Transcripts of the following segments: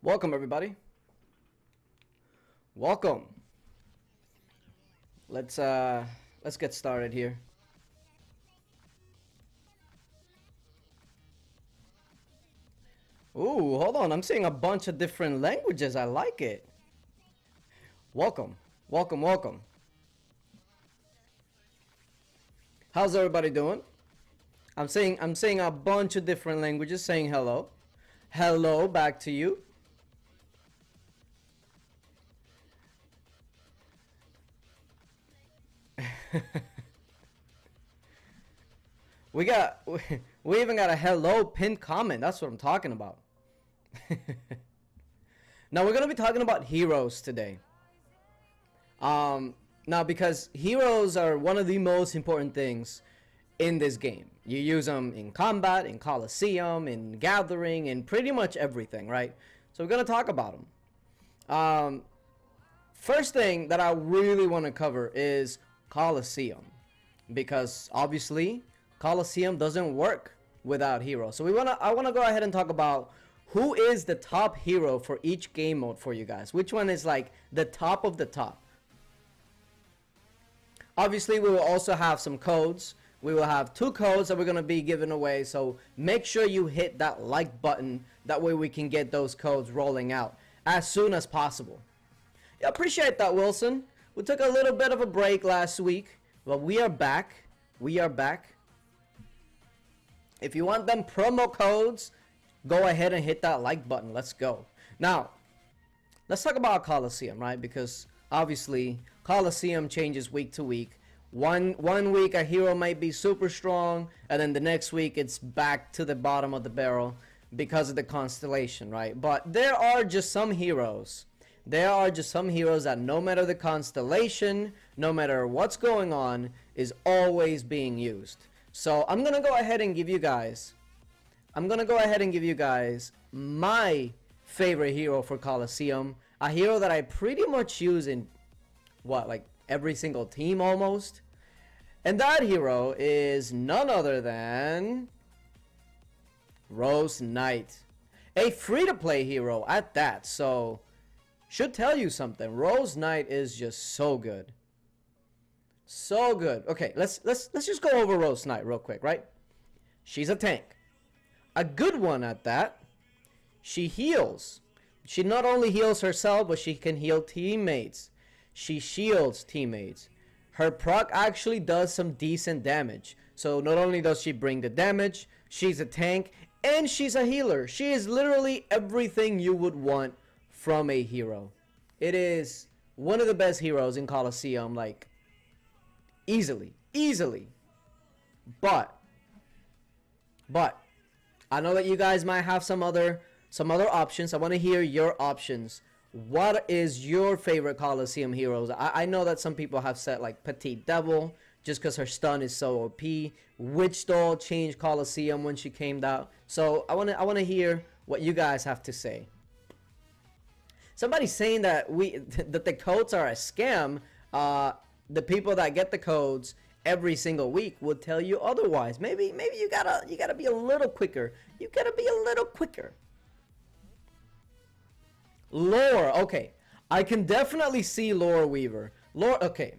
Welcome everybody. Welcome. Let's get started here. Ooh, hold on. I'm seeing a bunch of different languages. I like it. Welcome. Welcome, welcome. How's everybody doing? I'm saying a bunch of different languages saying hello. Hello back to you. we even got a hello pinned comment. That's what I'm talking about. Now we're gonna be talking about heroes today. Now because heroes are one of the most important things in this game. You use them in combat, in Coliseum, in gathering, in pretty much everything, right? So we're gonna talk about them. First thing that I really want to cover is Coliseum, because obviously Coliseum doesn't work without heroes. So I want to go ahead and talk about who is the top hero for each game mode for you guys. Which one is like the top of the top? Obviously, we will also have some codes. We will have 2 codes that we're going to be giving away. So make sure you hit that like button. That way we can get those codes rolling out as soon as possible. Yeah, appreciate that, Wilson. We took a little bit of a break last week, but we are back. We are back. If you want them promo codes, go ahead and hit that like button. Let's go. Now, let's talk about Coliseum, right? Because obviously, Coliseum changes week to week. One week a hero might be super strong, and then the next week it's back to the bottom of the barrel because of the constellation, right? But there are just some heroes. There are just some heroes that no matter the constellation, no matter what's going on, is always being used. So I'm gonna go ahead and give you guys my favorite hero for Coliseum. A hero that I pretty much use in what, like every single team almost. And that hero is none other than Rose Knight. A free-to-play hero at that. So should tell you something. Rose Knight is just so good. So good. Okay, let's just go over Rose Knight real quick, right? She's a tank. A good one at that. She heals. She not only heals herself, but she can heal teammates. She shields teammates. Her proc actually does some decent damage. So not only does she bring the damage, she's a tank, and she's a healer. She is literally everything you would want from a hero. It is one of the best heroes in Coliseum, like easily. But I know that you guys might have some other options. I want to hear your options. What is your favorite Coliseum heroes? I know that some people have said like Petite Devil just because her stun is so OP. Witch Doll changed Coliseum when she came out. So I want to hear what you guys have to say. Somebody's saying that that the codes are a scam. The people that get the codes every single week would tell you otherwise. Maybe you gotta be a little quicker. You gotta be a little quicker. Lore, okay. I can definitely see Lore Weaver. Okay.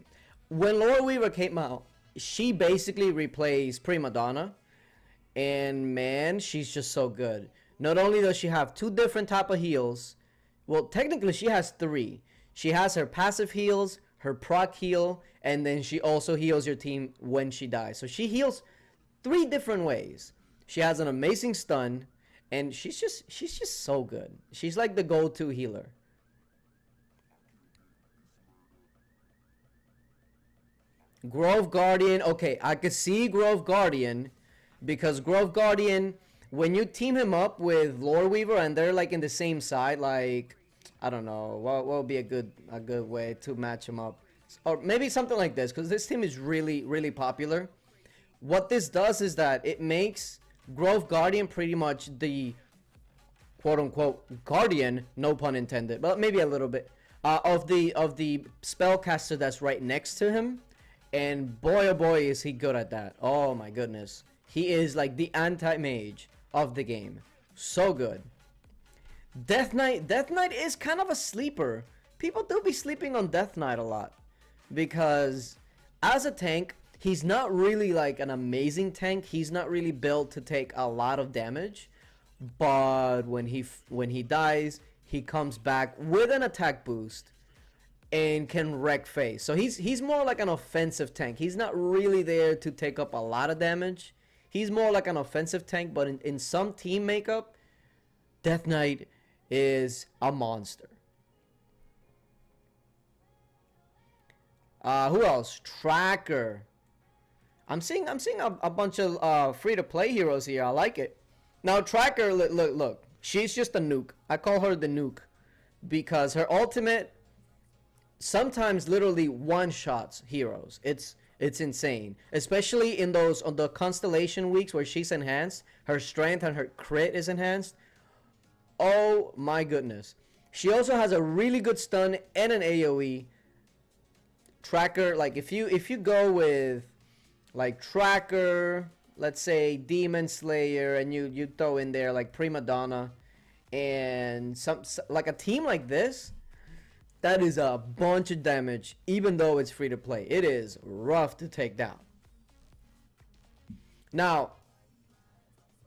When Lore Weaver came out, she basically replaced Prima Donna. And man, she's just so good. Not only does she have 2 different type of heals. Well, technically she has 3. She has her passive heals, her proc heal, and then she also heals your team when she dies. So she heals 3 different ways. She has an amazing stun. And she's just so good. She's like the go-to healer. Grove Guardian. Okay, I could see Grove Guardian. Because Grove Guardian, when you team him up with Lore Weaver and they're like in the same side, like, I don't know, what would be a good way to match him up? Or maybe something like this, because this team is really popular. What this does is that it makes Grove Guardian pretty much the quote-unquote guardian, no pun intended, but maybe a little bit, of the spellcaster that's right next to him. And boy oh boy is he good at that. Oh my goodness. He is like the anti-mage of the game. So good. Death Knight is kind of a sleeper. People do be sleeping on Death Knight a lot because as a tank, he's not really like an amazing tank. He's not really built to take a lot of damage, but when he dies, he comes back with an attack boost and can wreck face. So he's more like an offensive tank. He's not really there to take up a lot of damage. He's more like an offensive tank, but in some team makeup, Death Knight is a monster. Who else? Tracker. I'm seeing a bunch of free-to-play heroes here. I like it. Now Tracker, look. She's just a nuke. I call her the nuke because her ultimate sometimes literally one-shots heroes. It's insane, especially in those on the constellation weeks where she's enhanced. Her strength and her crit is enhanced. Oh my goodness. She also has a really good stun and an AoE. Tracker, like if you go with like Tracker, let's say Demon Slayer, and you throw in there like Prima Donna and some like a team like this, that is a bunch of damage. Even though it's free to play, it is rough to take down. Now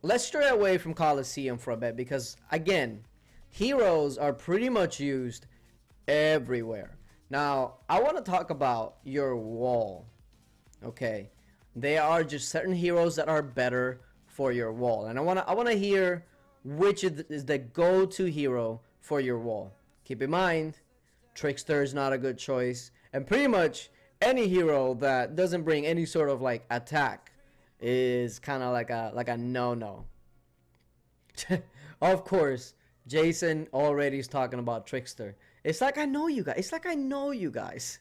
let's stray away from Coliseum for a bit because again, heroes are pretty much used everywhere. Now I want to talk about your wall. Okay, there are just certain heroes that are better for your wall, and I want to hear which is the go-to hero for your wall. Keep in mind, Trickster is not a good choice, and pretty much any hero that doesn't bring any sort of like attack is kind of like a no-no. Of course, Jason already is talking about Trickster. It's like I know you guys.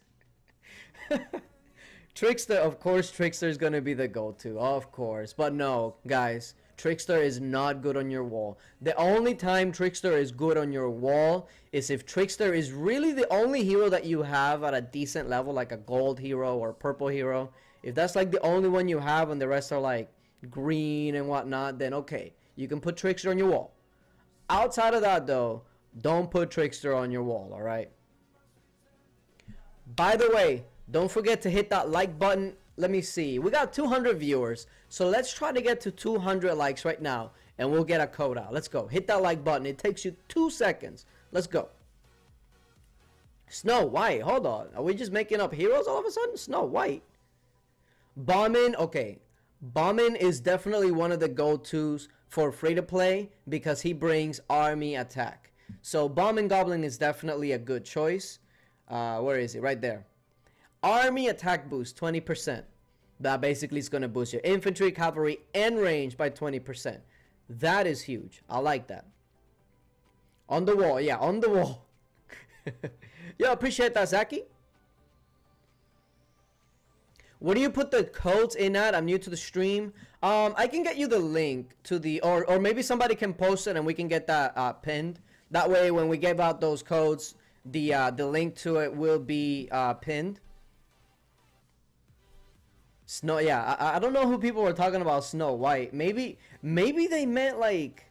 Trickster, of course, Trickster is gonna be the go-to, of course. But no, guys, Trickster is not good on your wall. The only time Trickster is good on your wall is if Trickster is really the only hero that you have at a decent level, like a gold hero or purple hero. If that's like the only one you have and the rest are like green and whatnot, then okay, you can put Trickster on your wall. Outside of that though, don't put Trickster on your wall, alright? By the way, don't forget to hit that like button. Let me see. We got 200 viewers. So let's try to get to 200 likes right now. And we'll get a code out. Let's go. Hit that like button. It takes you 2 seconds. Let's go. Snow White. Hold on. Are we just making up heroes all of a sudden? Snow White. Bombin. Okay. Bombin is definitely one of the go-tos for free-to-play because he brings army attack. So Bombin Goblin is definitely a good choice. Where is it? Right there. Army attack boost 20%. That basically is going to boost your infantry, cavalry, and range by 20%. That is huge. I like that. On the wall. Yeah, on the wall. Yo, appreciate that, Zaki. Where do you put the codes in at? I'm new to the stream. I can get you the link to the... Or maybe somebody can post it and we can get that pinned. That way, when we give out those codes, the link to it will be pinned. Snow, yeah, I don't know who people were talking about Snow White. Maybe they meant like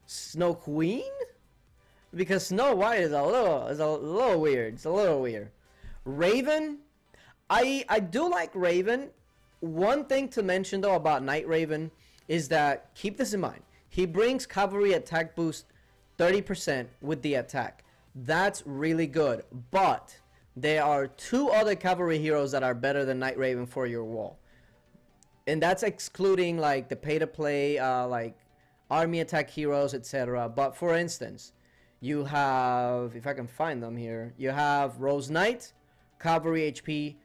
Snow Queen, because Snow White is a little weird. It's a little weird. Raven, I do like Raven. One thing to mention though about Night Raven is that, keep this in mind, he brings cavalry attack boost 30% with the attack. That's really good, but there are 2 other cavalry heroes that are better than Night Raven for your wall. And that's excluding like the pay-to-play, like army attack heroes, etc. But for instance, you have, if I can find them here, you have Rose Knight, cavalry HP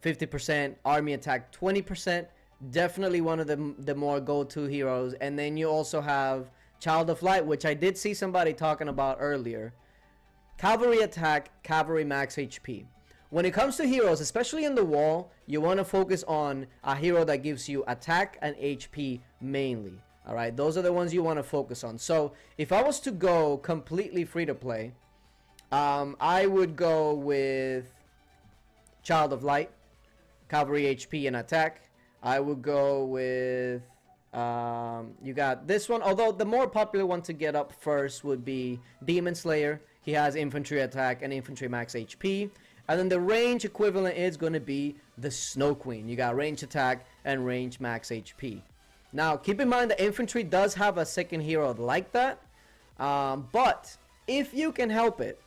50%, army attack 20%. Definitely one of the more go-to heroes. And then you also have Child of Light, which I did see somebody talking about earlier. Cavalry attack, cavalry max HP. When it comes to heroes, especially in the wall, you want to focus on a hero that gives you attack and HP mainly. Alright, those are the ones you want to focus on. So, if I was to go completely free to play, I would go with Child of Light, cavalry HP and attack. I would go with You got this one, although the more popular one to get up first would be Demon Slayer. He has infantry attack and infantry max HP. And then the range equivalent is going to be the Snow Queen. You got range attack and range max HP. Now, keep in mind the infantry does have a second hero like that. But if you can help it,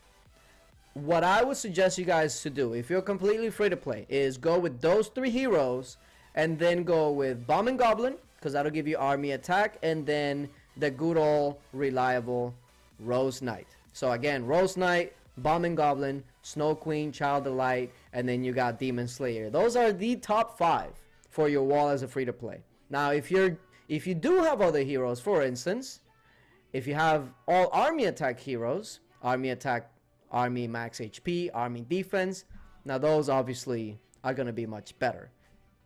what I would suggest you guys to do, if you're completely free to play, is go with those 3 heroes and then go with Bomb and Goblin, because that'll give you army attack, and then the good old reliable Rose Knight. So again, Rose Knight, Bomb and Goblin, Snow Queen, Child of Light, and then you got Demon Slayer. Those are the top 5 for your wall as a free to play. Now, if you do have other heroes, for instance, if you have all army attack heroes, army attack, army max HP, army defense, now those obviously are going to be much better.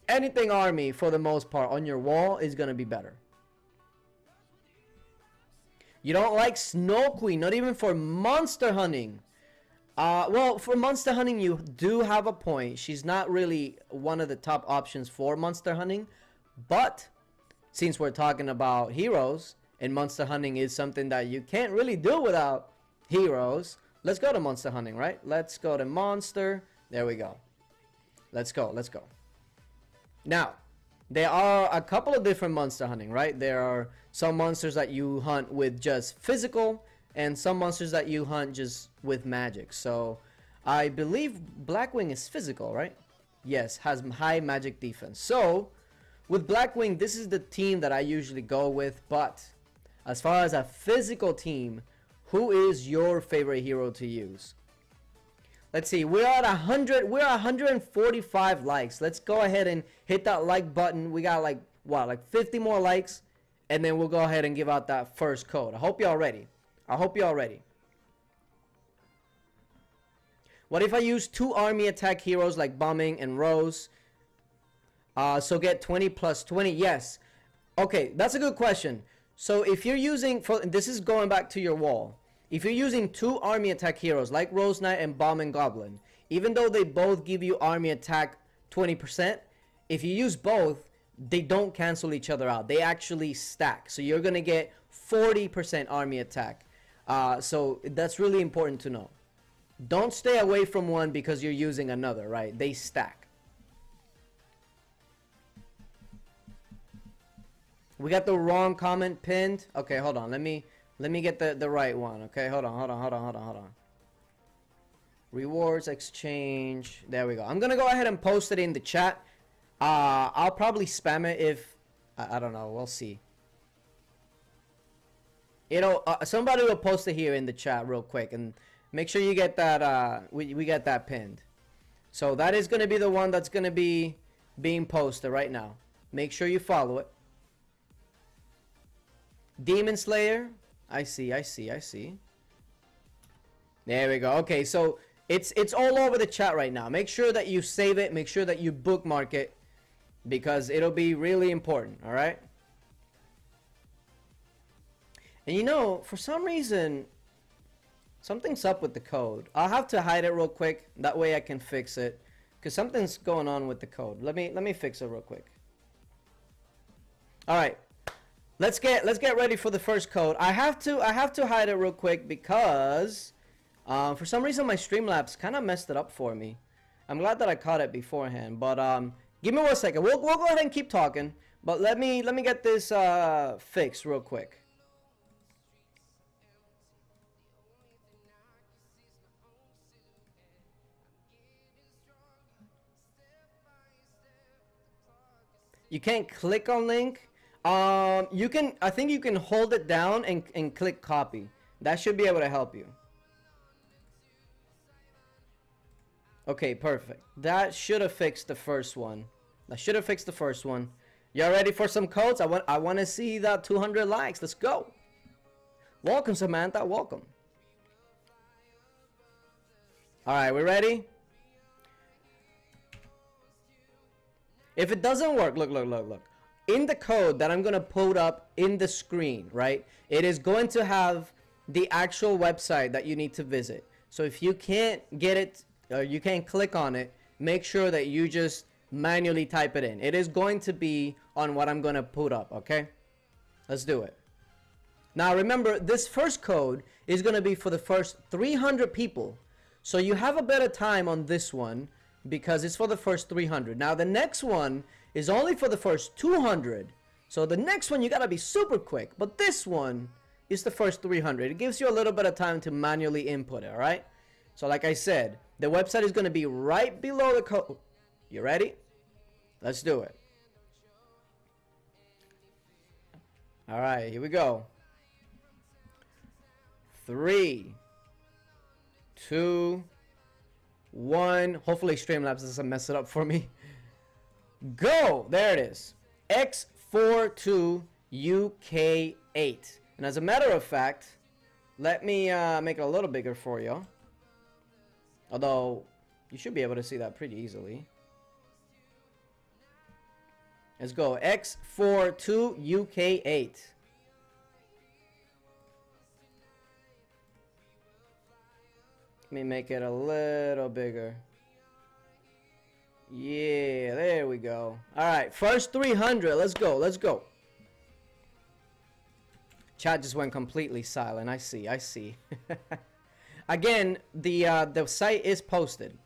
Anything army, for the most part, on your wall is going to be better. You don't like Snow Queen, not even for monster hunting. Well, for monster hunting, you do have a point. She's not really one of the top options for monster hunting. But since we're talking about heroes, and monster hunting is something that you can't really do without heroes, let's go to monster hunting, right? Let's go to monster. There we go. Let's go. Let's go. Now, there are a couple of different monster hunting, right? There are some monsters that you hunt with just physical, and some monsters that you hunt just with magic. So, I believe Blackwing is physical, right? Yes, has high magic defense. So, with Blackwing, this is the team that I usually go with. But, as far as a physical team, who is your favorite hero to use? Let's see, we're at 145 likes. Let's go ahead and hit that like button. We got like 50 more likes, and then we'll go ahead and give out that first code. I hope y'all ready. What if I use 2 army attack heroes like Bombing and Rose? So get 20 plus 20. Yes. Okay, that's a good question. So if you're using, this is going back to your wall. If you're using 2 army attack heroes like Rose Knight and Bomb and Goblin, even though they both give you army attack 20%, if you use both, they don't cancel each other out. They actually stack. So you're going to get 40% army attack. So that's really important to know. Don't stay away from one because you're using another, right? They stack. We got the wrong comment pinned. Okay, hold on. Let me get the right one. Okay, hold on. Rewards exchange. There we go. I'm gonna go ahead and post it in the chat. I'll probably spam it if I don't know. We'll see. Somebody will post it here in the chat real quick, and make sure you get that. We get that pinned. So that is gonna be the one that's gonna be being posted right now. Make sure you follow it. Demon Slayer. I see. There we go. Okay, so it's all over the chat right now. Make sure that you save it. Make sure that you bookmark it, because it'll be really important. All right. And you know, for some reason, something's up with the code. I'll have to hide it real quick. That way I can fix it, because something's going on with the code. Let me fix it real quick. All right. Let's get ready for the first code. I have to hide it real quick because for some reason my Streamlabs kind of messed it up for me. I'm glad that I caught it beforehand, but give me 1 second. We'll go ahead and keep talking, but let me get this fixed real quick. You can't click on link. You can, I think you can hold it down and click copy. That should be able to help you. Okay, perfect. That should have fixed the first one. Y'all ready for some codes? I want to see that 200 likes. Let's go. Welcome, Samantha. Welcome. All right, we ready? If it doesn't work, look. In the code that I'm going to put up in the screen, right, it is going to have the actual website that you need to visit. So if you can't get it, or you can't click on it, make sure that you just manually type it in. It is going to be on what I'm going to put up, okay? Let's do it. Now remember, this first code is going to be for the first 300 people. So you have a better time on this one because it's for the first 300. Now the next one is only for the first 200. So the next one you got to be super quick. But this one is the first 300. It gives you a little bit of time to manually input it, all right? So like I said, the website is going to be right below the code. You ready? Let's do it. All right, here we go. 3, 2, 1. Hopefully Streamlabs doesn't mess it up for me. Go! There it is. X42UK8. And as a matter of fact, let me make it a little bigger for you. Although, you should be able to see that pretty easily. Let's go. X42UK8. Let me make it a little bigger. Yeah, there we go. Alright, first 300. Let's go. Let's go. Chat just went completely silent. I see. I see. Again, the site is posted.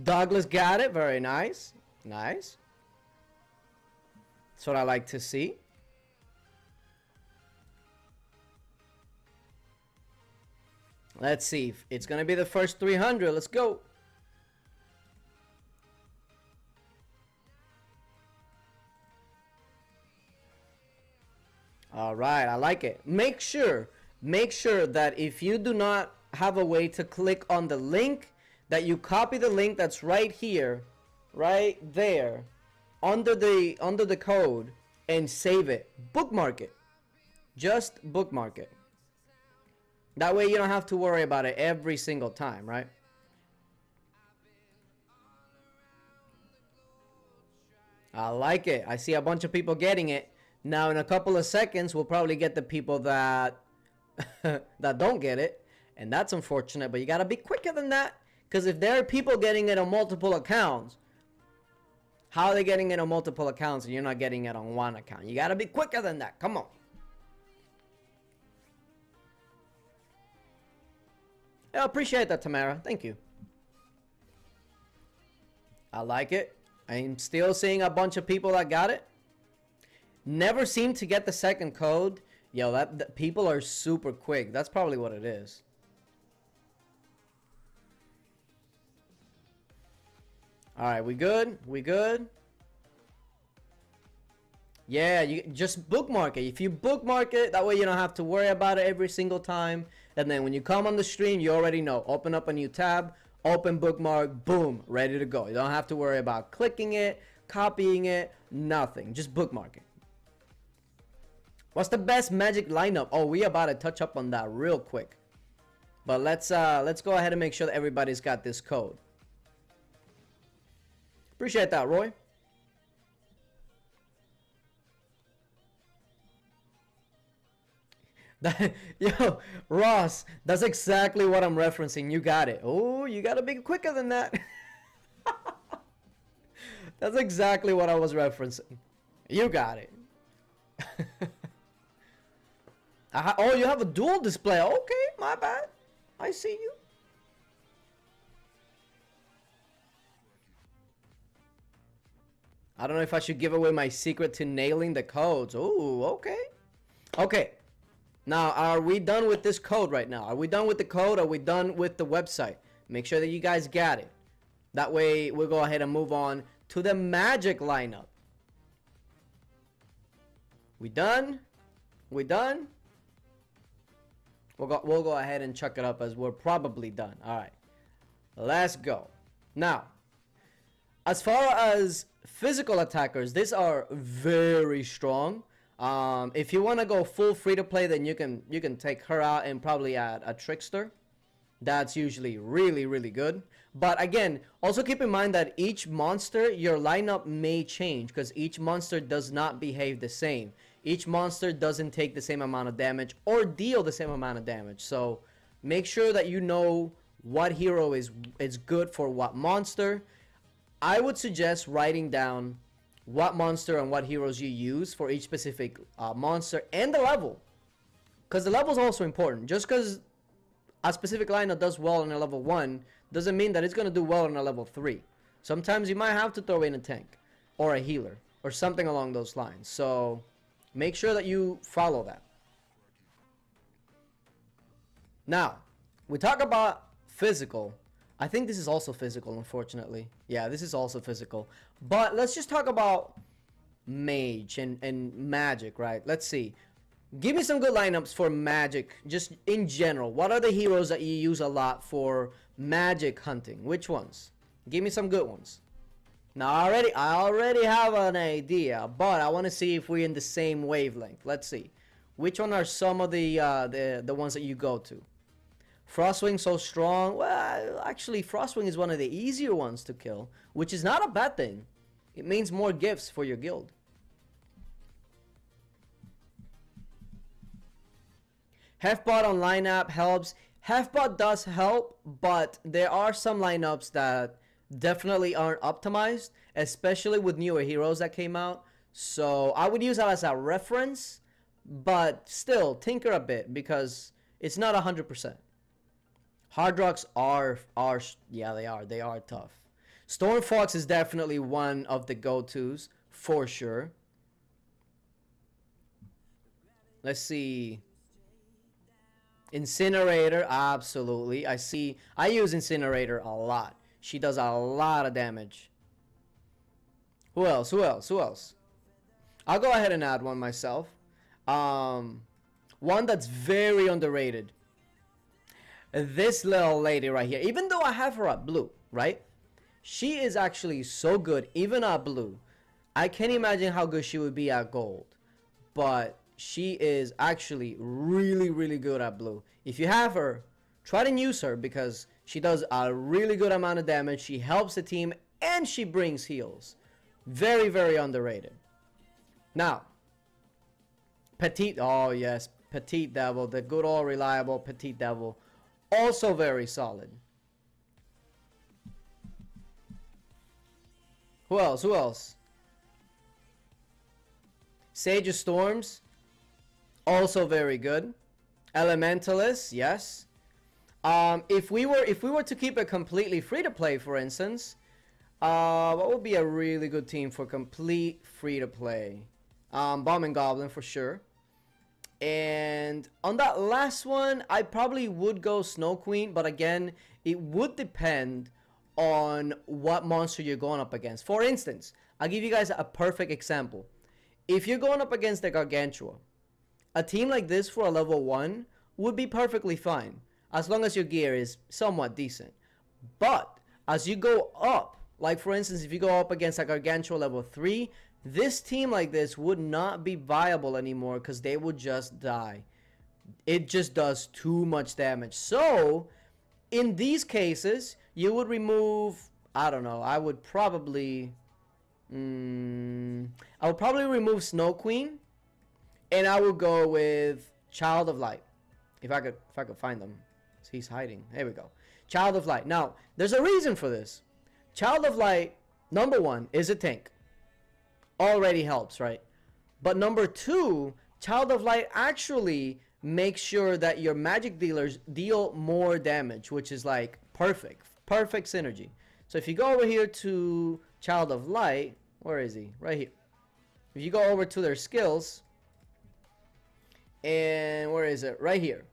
Douglas got it. Very nice. Nice. That's what I like to see. Let's see. It's going to be the first 300. Let's go. All right. I like it. Make sure that if you do not have a way to click on the link, that you copy the link that's right here, right there, under the code, and save it. Bookmark it. Just bookmark it. That way you don't have to worry about it every single time, right? I like it. I see a bunch of people getting it. Now in a couple of seconds we'll probably get the people that that don't get it, and that's unfortunate, but you gotta be quicker than that, because if there are people getting it on multiple accounts, how are they getting it on multiple accounts and you're not getting it on one account? You gotta be quicker than that. Come on. I appreciate that, Tamara. Thank you. I like it. I'm still seeing a bunch of people that got it. Never seem to get the second code. Yo, that people are super quick. That's probably what it is. All right, we good? We good? Yeah, you just bookmark it. If you bookmark it, that way you don't have to worry about it every single time. And then when you come on the stream, you already know. Open up a new tab, open bookmark, boom, ready to go. You don't have to worry about clicking it, copying it, nothing. Just bookmark it. What's the best magic lineup? Oh, we about to touch up on that real quick. But let's go ahead and make sure that everybody's got this code. Appreciate that, Roy. Yo, Ross, that's exactly what I'm referencing. You got it. Oh, you gotta be quicker than that. That's exactly what I was referencing. You got it. Oh, you have a dual display. Okay, my bad. I see you. I don't know if I should give away my secret to nailing the codes. Oh, okay. Okay. Now, are we done with this code right now? Are we done with the code? Are we done with the website? Make sure that you guys got it. That way, we'll go ahead and move on to the magic lineup. We done? We done? We'll go ahead and chuck it up as we're probably done. All right. Let's go. Now, as far as physical attackers, these are very strong. If you want to go full free to play, then you can take her out and probably add a trickster. That's usually really, really good. But again, also keep in mind that each monster, your lineup may change because each monster does not behave the same. Each monster doesn't take the same amount of damage or deal the same amount of damage. So make sure that you know what hero is good for what monster. I would suggest writing down what monster and what heroes you use for each specific monster and the level. Because the level is also important. Just because a specific lineup does well in a level 1 doesn't mean that it's going to do well in a level 3. Sometimes you might have to throw in a tank or a healer or something along those lines. So make sure that you follow that. Now, we talk about physical. I think this is also physical, unfortunately. Yeah, this is also physical. But let's just talk about mage and magic, right? Let's see. Give me some good lineups for magic, just in general. What are the heroes that you use a lot for magic hunting? Which ones? Give me some good ones. Now, I already have an idea, but I want to see if we're in the same wavelength. Let's see. Which one are some of the ones that you go to? Frostwing so strong. Well, actually, Frostwing is one of the easier ones to kill, which is not a bad thing. It means more gifts for your guild. Hefbot on lineup helps. Hefbot does help, but there are some lineups that definitely aren't optimized, especially with newer heroes that came out. So I would use that as a reference, but still tinker a bit because it's not 100%. Hard rocks are yeah, they are tough. Stormfox is definitely one of the go-tos for sure. Let's see. Incinerator, absolutely. I use Incinerator a lot. She does a lot of damage. Who else? Who else? Who else? I'll go ahead and add one myself. One that's very underrated. This little lady right here. Even though I have her at blue, right? She is actually so good, even at blue. I can't imagine how good she would be at gold. But she is actually really, really good at blue. If you have her, try to use her because she does a really good amount of damage. She helps the team and she brings heals. Very, very underrated. Now, Petite, oh yes, Petite Devil, the good old reliable Petite Devil. Also very solid. Who else? Who else? Sage of Storms. Also very good. Elementalist, yes. If we were to keep it completely free to play, for instance, what would be a really good team for complete free to play? Bomb and Goblin for sure. And on that last one, I probably would go Snow Queen, but again, it would depend on what monster you're going up against. For instance, I'll give you guys a perfect example. If you're going up against the Gargantua, a team like this for a level 1 would be perfectly fine, as long as your gear is somewhat decent. But as you go up, like for instance, if you go up against a Gargantua level 3, this team like this would not be viable anymore because they would just die. It just does too much damage. So, in these cases, you would remove, I don't know, I would probably remove Snow Queen, and I would go with Child of Light. If I could find them. He's hiding. There we go. Child of Light. Now, there's a reason for this. Child of Light, number 1, is a tank. Already helps, right? But number 2, Child of Light actually makes sure that your magic dealers deal more damage, which is like perfect synergy. So if you go over here to Child of Light, where is he? Right here. If you go over to their skills, and where is it? Right here.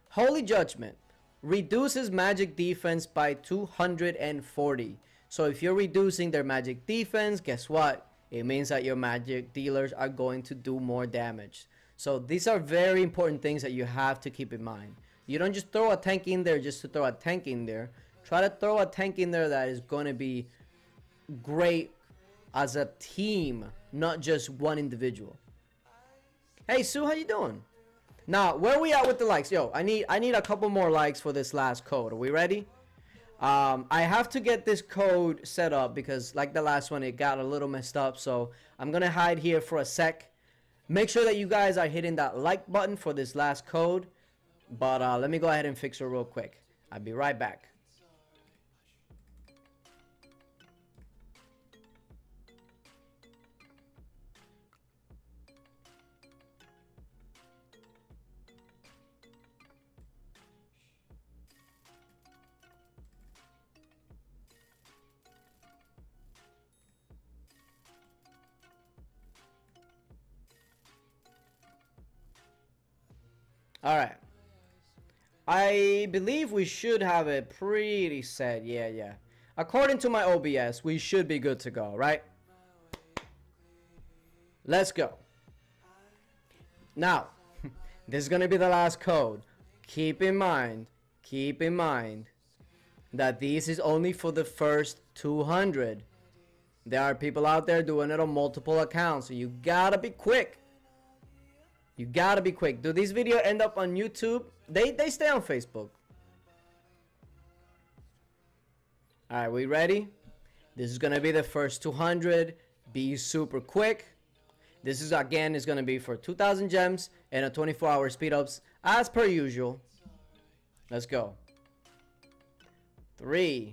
Holy Judgment reduces magic defense by 240. So if you're reducing their magic defense, guess what? It means that your magic dealers are going to do more damage. So these are very important things that you have to keep in mind. You don't just throw a tank in there just to throw a tank in there. Try to throw a tank in there that is going to be great as a team, not just one individual. Hey Sue, how you doing? Now, where are we at with the likes? Yo, I need a couple more likes for this last code. Are we ready? I have to get this code set up because like the last one, it got a little messed up. So I'm going to hide here for a sec. Make sure that you guys are hitting that like button for this last code. But let me go ahead and fix it real quick. I'll be right back. All right. I believe we should have it pretty set. Yeah. According to my OBS, we should be good to go, right? Let's go. Now, this is going to be the last code. Keep in mind that this is only for the first 200. There are people out there doing it on multiple accounts, so you gotta be quick. You gotta be quick. Do these videos end up on YouTube? They stay on Facebook. Alright, we ready? This is gonna be the first 200. Be super quick. This is again is gonna be for 2,000 gems and a 24-hour speed ups as per usual. Let's go. 3,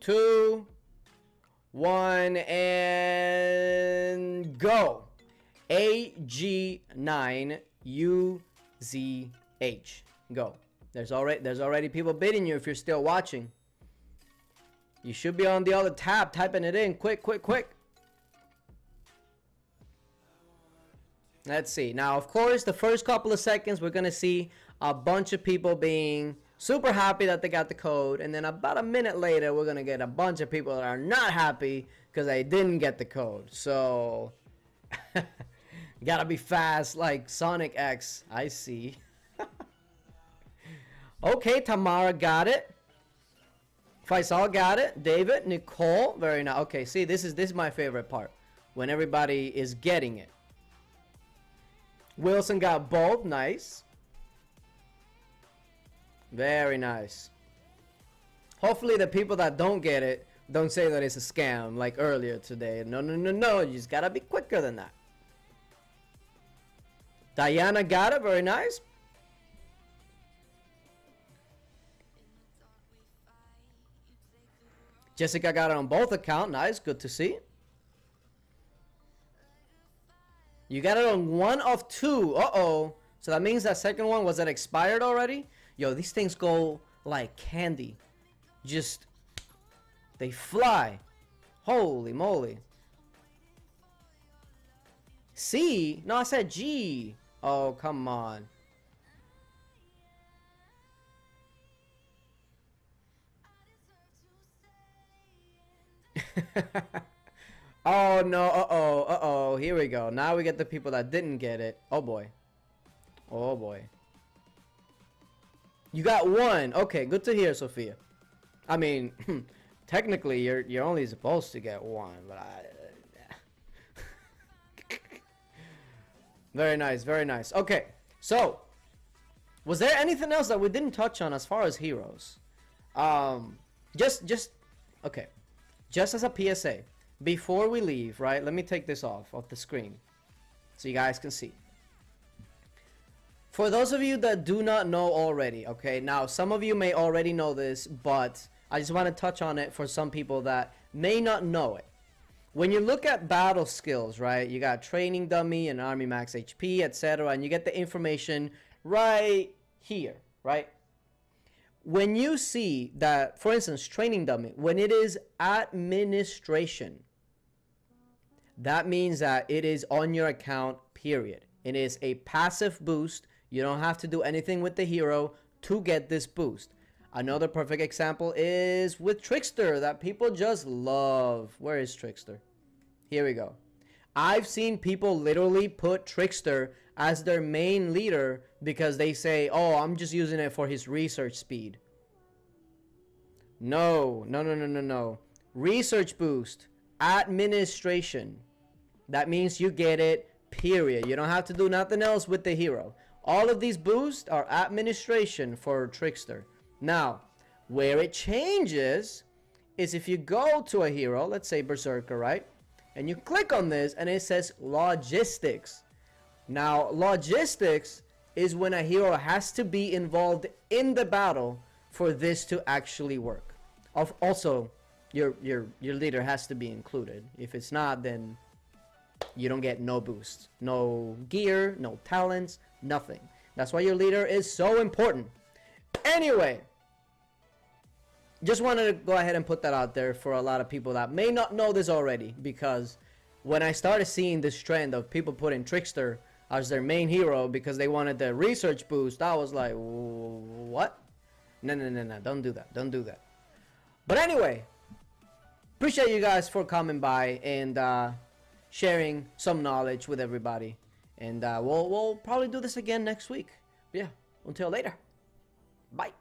2, 1, and go. AG9UZH. Go. There's already people bidding you if you're still watching. You should be on the other tab typing it in. Quick. Let's see. Now, of course, the first couple of seconds, we're going to see a bunch of people being super happy that they got the code. And then about a minute later, we're going to get a bunch of people that are not happy because they didn't get the code. So, gotta be fast like Sonic X. I see. Okay, Tamara got it. Faisal got it. David, Nicole, very nice. Okay, see, this is my favorite part. When everybody is getting it. Wilson got both. Nice. Very nice. Hopefully the people that don't get it don't say that it's a scam like earlier today. No. You just gotta be quicker than that. Diana got it. Very nice. Jessica got it on both accounts. Nice. Good to see. You got it on one of two. Uh-oh. So that means that second one, was that expired already? Yo, these things go like candy. Just, they fly. Holy moly. C? No, I said G. Oh, come on. Oh no, uh-oh, here we go. Now we get the people that didn't get it. Oh boy. Oh boy. You got one. Okay, good to hear, Sophia. I mean, technically you're only supposed to get one, but Very nice, very nice. Okay, so was there anything else that we didn't touch on as far as heroes? Okay. Just as a PSA, before we leave, right? Let me take this off the screen so you guys can see. For those of you that do not know already, okay, now some of you may already know this, but I just want to touch on it for some people that may not know it. When you look at battle skills, right, you got training dummy and army max HP, etc., and you get the information right here, right? When you see that, for instance, training dummy, when it is administration, that means that it is on your account, period. It is a passive boost. You don't have to do anything with the hero to get this boost. Another perfect example is with Trickster that people just love. Where is Trickster? Here we go. I've seen people literally put Trickster as their main leader because they say, oh, I'm just using it for his research speed. No. Research boost, administration. That means you get it, period. You don't have to do nothing else with the hero. All of these boosts are administration for Trickster. Now, where it changes is if you go to a hero, let's say Berserker, right? And you click on this and it says logistics. Now, logistics is when a hero has to be involved in the battle for this to actually work. Also, your leader has to be included. If it's not, then you don't get no boost, no gear, no talents, nothing. That's why your leader is so important. Anyway, just wanted to go ahead and put that out there for a lot of people that may not know this already, because when I started seeing this trend of people putting Trickster as their main hero because they wanted the research boost. I was like, what? No, don't do that, don't do that. But anyway, appreciate you guys for coming by and sharing some knowledge with everybody. And we'll probably do this again next week. Yeah, until later. Bye.